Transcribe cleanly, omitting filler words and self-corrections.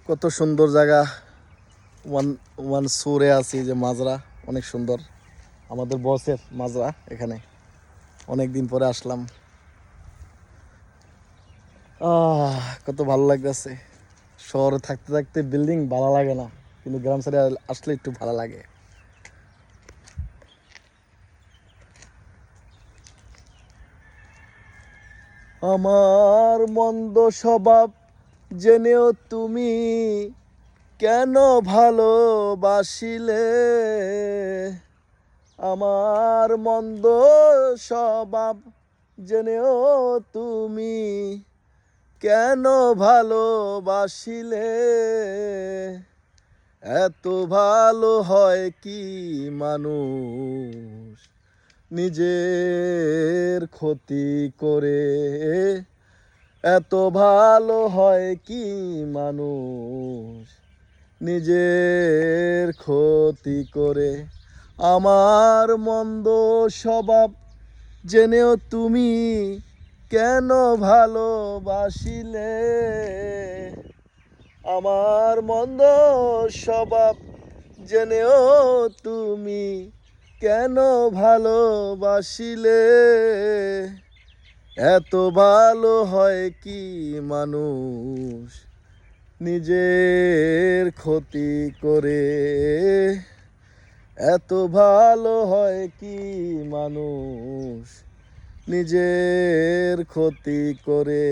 কত সুন্দর জায়গা। ওয়ান সুরে আছি যে মাজরা, অনেক সুন্দর। আমাদের বসের মাজরা এখানে, অনেক দিন পরে আসলাম। কত ভালো লাগতেছে। শহরে থাকতে থাকতে বিল্ডিং ভালো লাগে না, কিন্তু গ্রাম সাইডে আসলে একটু ভালো লাগে। আমার মন্দ স্বভাব জেনেও তুমি কেন ভালোবাসিলে? আমার মন্দ স্বভাব জেনেও তুমি কেন ভালোবাসিলে? এত ভালো হয় কি মানুষ নিজের ক্ষতি করে? এত ভালো হয় কি মানুষ নিজের ক্ষতি করে? আমার মন্দ স্বভাব জেনেও তুমি কেন ভালোবাসিলে? আমার মন্দ স্বভাব জেনেও তুমি কেন ভালোবাসিলে? এত ভালো হয় কি মানুষ নিজের ক্ষতি করে? এত ভালো হয় কি মানুষ নিজের ক্ষতি করে?